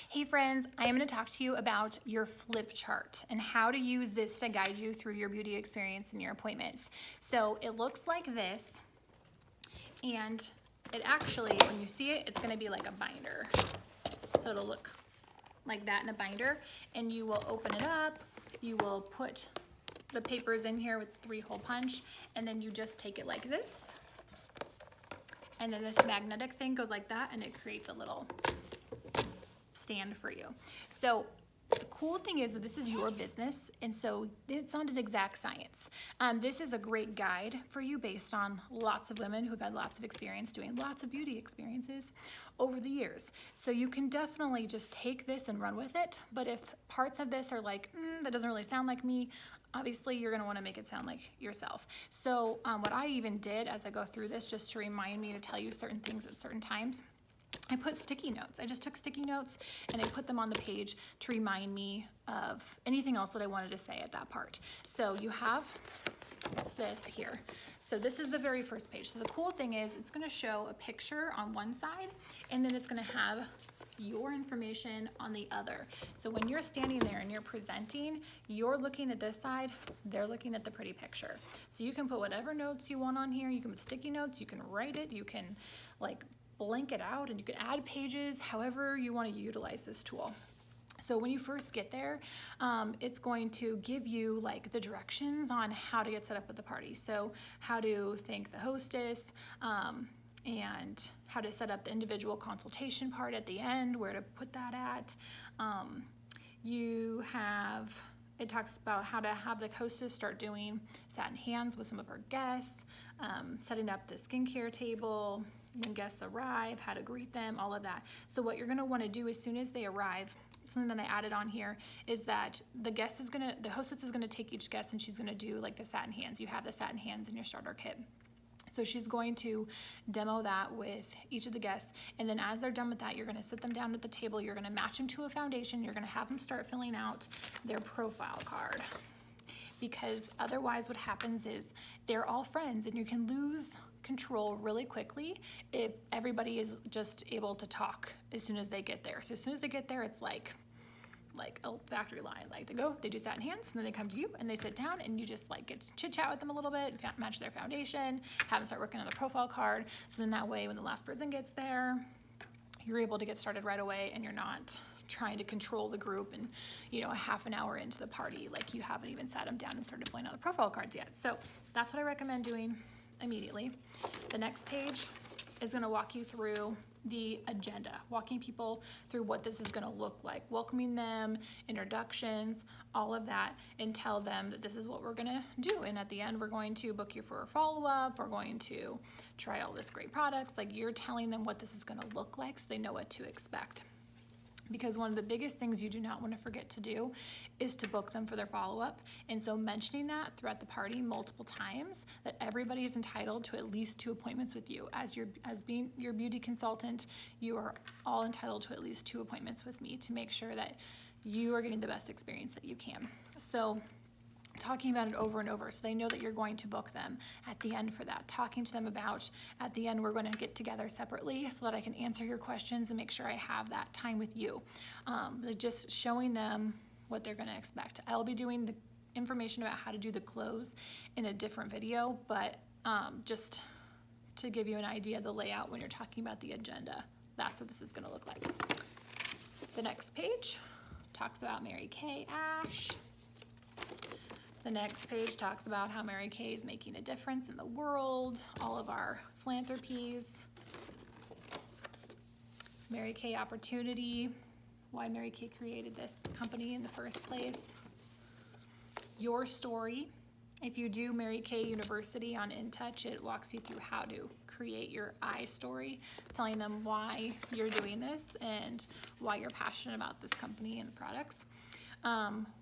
Hey friends, I am going to talk to you about your flip chart and how to use this to guide you through your beauty experience and your appointments. So it looks like this, and it actually, when you see it, it's going to be like a binder. So it'll look like that in a binder, and you will open it up, you will put the papers in here with the 3-hole punch, and then you just take it like this, and then this magnetic thing goes like that, and it creates a little stand for you. So the cool thing is that this is your business, and so it's not an exact science. This is a great guide for you based on lots of women who've had lots of experience doing lots of beauty experiences over the years. So you can definitely just take this and run with it, but if parts of this are like, that doesn't really sound like me, obviously you're gonna wanna make it sound like yourself. So what I even did as I go through this, just to remind me to tell you certain things at certain times, I put sticky notes. I just took sticky notes and I put them on the page to remind me of anything else that I wanted to say at that part. So you have this here. So this is the very first page. So the cool thing is it's going to show a picture on one side, and then it's going to have your information on the other. So when you're standing there and you're presenting, you're looking at this side, they're looking at the pretty picture. So you can put whatever notes you want on here. You can put sticky notes, you can write it, you can like blank it out, and you can add pages however you want to utilize this tool. So when you first get there, it's going to give you like the directions on how to get set up at the party. So how to thank the hostess, and how to set up the individual consultation part at the end, where to put that at. It talks about how to have the hostess start doing satin hands with some of her guests, setting up the skincare table, when guests arrive, how to greet them, all of that. So what you're gonna wanna do as soon as they arrive, something that I added on here is that the hostess is gonna take each guest and she's gonna do like the satin hands. You have the satin hands in your starter kit. So she's going to demo that with each of the guests, and then as they're done with that, you're gonna sit them down at the table, you're gonna match them to a foundation, you're gonna have them start filling out their profile card. Because otherwise what happens is they're all friends and you can lose control really quickly if everybody is just able to talk as soon as they get there. So as soon as they get there, it's like a factory line. Like they do satin hands, and then they come to you and they sit down, and you just like get to chit chat with them a little bit, match their foundation, have them start working on the profile card. So then that way, when the last person gets there, you're able to get started right away, and you're not trying to control the group and a half an hour into the party, like you haven't even sat them down and started filling out the profile cards yet. So that's what I recommend doing immediately. The next page is going to walk you through the agenda, walking people through what this is going to look like, welcoming them, introductions, all of that, and tell them that this is what we're going to do. And at the end, we're going to book you for a follow-up. We're going to try all this great products. Like, you're telling them what this is going to look like so they know what to expect. Because one of the biggest things you do not want to forget to do is to book them for their follow-up. And so mentioning that throughout the party multiple times, that everybody is entitled to at least 2 appointments with you. As being your beauty consultant, you are all entitled to at least 2 appointments with me to make sure that you are getting the best experience that you can. So talking about it over and over so they know that you're going to book them at the end for that. Talking to them about, at the end, we're going to get together separately so that I can answer your questions and make sure I have that time with you. Just showing them what they're going to expect. I'll be doing the information about how to do the close in a different video, but just to give you an idea of the layout when you're talking about the agenda, that's what this is going to look like. The next page talks about Mary Kay Ash. The next page talks about how Mary Kay is making a difference in the world, all of our philanthropies, Mary Kay Opportunity, why Mary Kay created this company in the first place, your story. If you do Mary Kay University on InTouch, it walks you through how to create your I story, telling them why you're doing this and why you're passionate about this company and the products.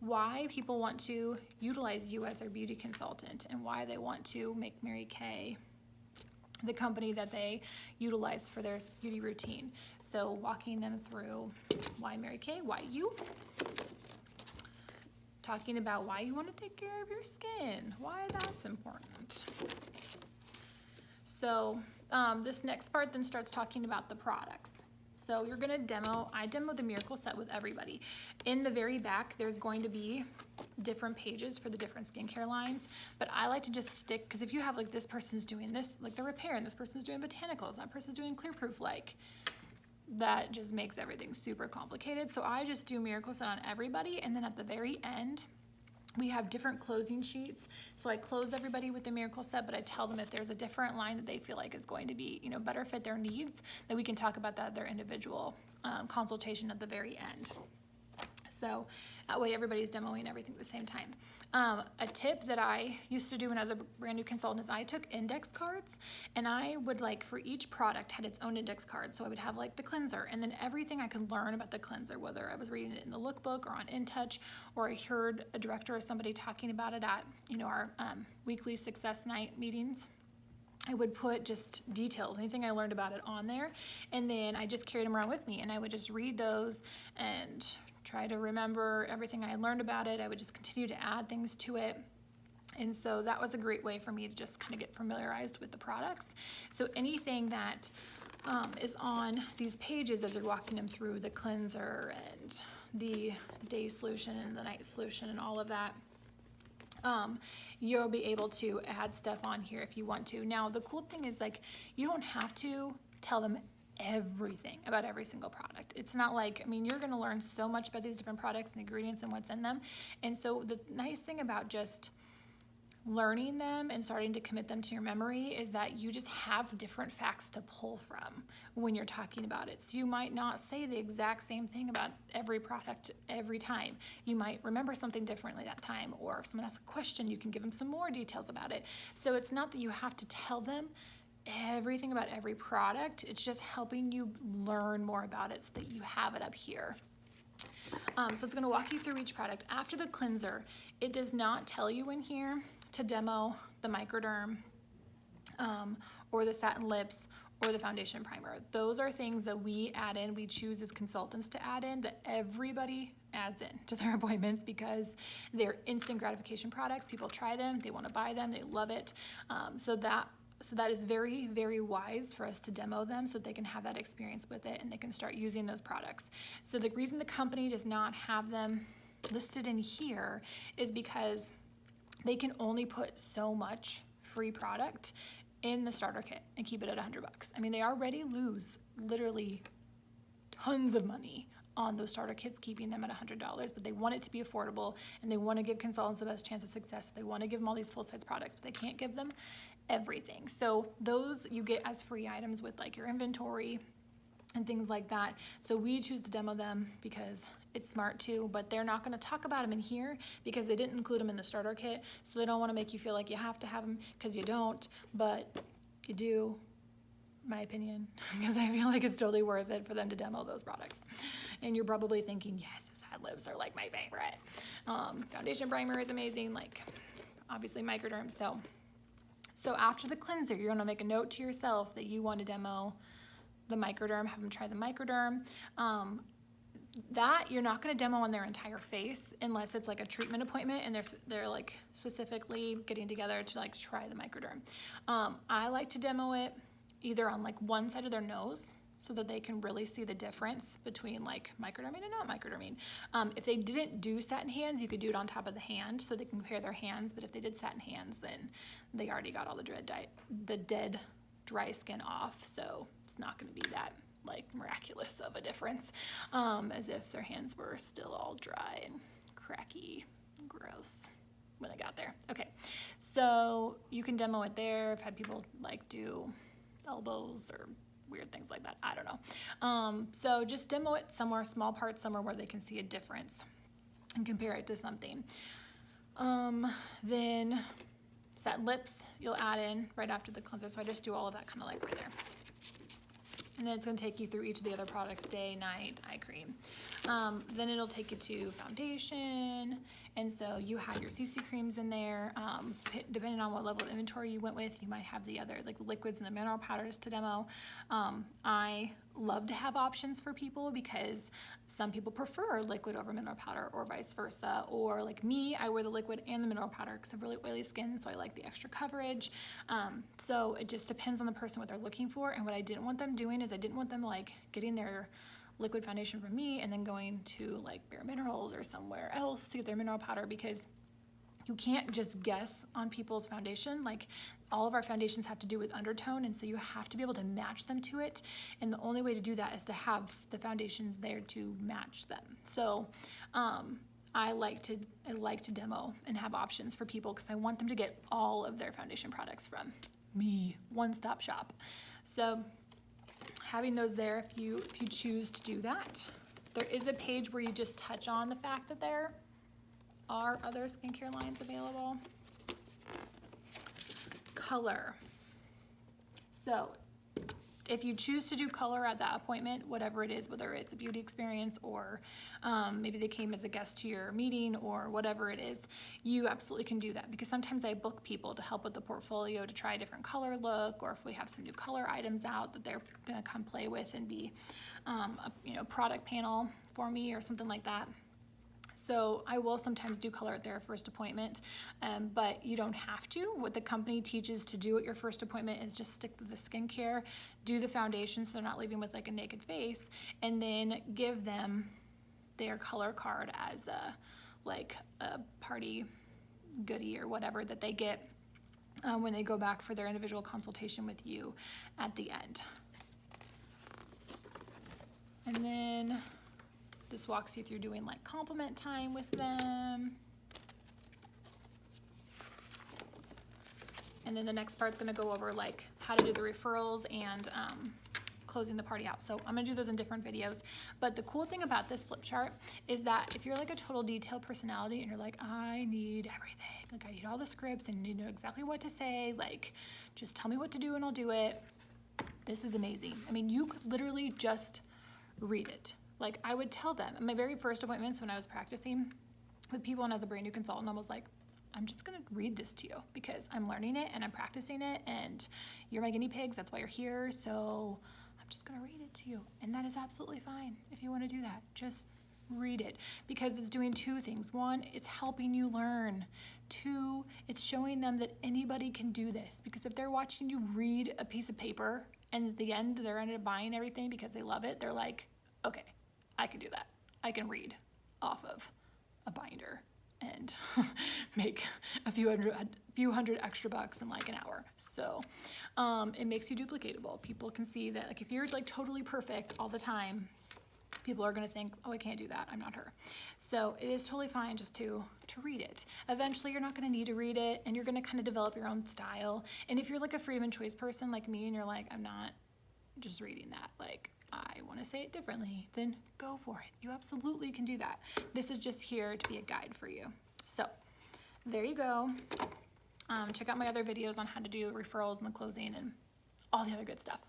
Why people want to utilize you as their beauty consultant, and why they want to make Mary Kay the company that they utilize for their beauty routine. So walking them through why Mary Kay, why you. Talking about why you want to take care of your skin, why that's important. So this next part then starts talking about the products. So you're gonna I demo the Miracle Set with everybody. In the very back, there's going to be different pages for the different skincare lines, but I like to just stick, because if you have like this person's doing this, like the repair, and this person's doing botanicals, that person's doing clear proof, like that just makes everything super complicated. So I just do Miracle Set on everybody, and then at the very end, we have different closing sheets. So I close everybody with the Miracle Set, but I tell them if there's a different line that they feel like is going to be, you know, better fit their needs, that we can talk about that at their individual consultation at the very end. So that way everybody's demoing everything at the same time. A tip that I used to do when I was a brand new consultant is I took index cards, and I would, like, for each product had its own index card. So I would have like the cleanser, and then everything I could learn about the cleanser, whether I was reading it in the lookbook or on InTouch, or I heard a director or somebody talking about it at, you know, our weekly success night meetings. I would put just details, anything I learned about it on there, and then I just carried them around with me, and I would just read those and try to remember everything I learned about it. I would just continue to add things to it. And so that was a great way for me to just kind of get familiarized with the products. So anything that is on these pages as you're walking them through, the cleanser and the day solution and the night solution and all of that, you'll be able to add stuff on here if you want to. Now, the cool thing is, like, you don't have to tell them everything about every single product. It's not like, I mean, you're going to learn so much about these different products and ingredients and what's in them. And so the nice thing about just learning them and starting to commit them to your memory is that you just have different facts to pull from when you're talking about it. So you might not say the exact same thing about every product every time. You might remember something differently that time, or if someone asks a question, you can give them some more details about it. So it's not that you have to tell them everything about every product. It's just helping you learn more about it so that you have it up here. So it's going to walk you through each product. After the cleanser, it does not tell you in here to demo the microderm or the satin lips or the foundation primer. Those are things that we add in, we choose as consultants to add in, that everybody adds in to their appointments because they're instant gratification products. People try them, they want to buy them, they love it. So that is very, very wise for us to demo them so that they can have that experience with it and they can start using those products. So the reason the company does not have them listed in here is because they can only put so much free product in the starter kit and keep it at $100. I mean, they already lose literally tons of money on those starter kits, keeping them at $100, but they want it to be affordable and they want to give consultants the best chance of success. They want to give them all these full-size products, but they can't give them everything. So those you get as free items with, like, your inventory and things like that. So we choose to demo them because it's smart too, but they're not going to talk about them in here because they didn't include them in the starter kit. So they don't want to make you feel like you have to have them, because you don't, but you do, my opinion, because I feel like it's totally worth it for them to demo those products. And you're probably thinking, yes, the satin lips are like my favorite. Foundation primer is amazing, like obviously microderm. So after the cleanser, you're going to make a note to yourself that you want to demo the microderm, have them try the microderm. That you're not going to demo on their entire face unless it's like a treatment appointment and they're like specifically getting together to like try the microderm. I like to demo it either on like one side of their nose so that they can really see the difference between like microderming and not microderming. If they didn't do satin hands, you could do it on top of the hand so they can compare their hands, but if they did satin hands, then they already got all the dead dry skin off, so it's not going to be that like miraculous of a difference as if their hands were still all dry and cracky and gross when I got there. Okay, so you can demo it there. I've had people like do elbows or weird things like that. I don't know. So just demo it somewhere, small parts somewhere where they can see a difference and compare it to something. Then satin lips you'll add in right after the cleanser. So I just do all of that kind of like right there. And then it's going to take you through each of the other products, day, night, eye cream. Then it'll take you to foundation. And so you have your CC creams in there. Depending on what level of inventory you went with, you might have the other like liquids and the mineral powders to demo. I love to have options for people because some people prefer liquid over mineral powder or vice versa. Or like me, I wear the liquid and the mineral powder because I have really oily skin, so I like the extra coverage. So it just depends on the person what they're looking for. And what I didn't want them doing is I didn't want them like getting their liquid foundation from me and then going to like Bare Minerals or somewhere else to get their mineral powder, because you can't just guess on people's foundation. Like, all of our foundations have to do with undertone, and so you have to be able to match them to it. And the only way to do that is to have the foundations there to match them. So I like to demo and have options for people because I want them to get all of their foundation products from me, one-stop shop. So having those there, if you choose to do that. There is a page where you just touch on the fact that there are other skincare lines available. Color. So if you choose to do color at that appointment, whatever it is, whether it's a beauty experience or maybe they came as a guest to your meeting or whatever it is, you absolutely can do that, because sometimes I book people to help with the portfolio to try a different color look, or if we have some new color items out that they're going to come play with and be a product panel for me or something like that. So I will sometimes do color at their first appointment, but you don't have to. What the company teaches to do at your first appointment is just stick to the skincare, do the foundation so they're not leaving with like a naked face, and then give them their color card as a party goodie or whatever that they get when they go back for their individual consultation with you at the end. And then this walks you through doing like compliment time with them. And then the next part's gonna go over like how to do the referrals and closing the party out. So I'm gonna do those in different videos. But the cool thing about this flip chart is that if you're like a total detail personality and you're like, I need everything, like I need all the scripts and you know exactly what to say, like just tell me what to do and I'll do it. This is amazing. I mean, you could literally just read it. Like I would tell them, at my very first appointments when I was practicing with people and as a brand new consultant, I was like, I'm just gonna read this to you because I'm learning it and I'm practicing it and you're my guinea pigs, that's why you're here, so I'm just gonna read it to you. And that is absolutely fine if you wanna do that. Just read it, because it's doing two things. One, it's helping you learn. Two, it's showing them that anybody can do this, because if they're watching you read a piece of paper and at the end they're ended up buying everything because they love it, they're like, okay, I can do that. I can read off of a binder and make a few hundred extra bucks in like an hour. So it makes you duplicatable. People can see that, like if you're like totally perfect all the time, people are gonna think, oh, I can't do that, I'm not her. So it is totally fine just to read it. Eventually you're not gonna need to read it and you're gonna kind of develop your own style. And if you're like a freedom and choice person like me and you're like, I'm not just reading that, like I want to say it differently, then go for it. You absolutely can do that. This is just here to be a guide for you. So there you go. Check out my other videos on how to do referrals and the closing and all the other good stuff.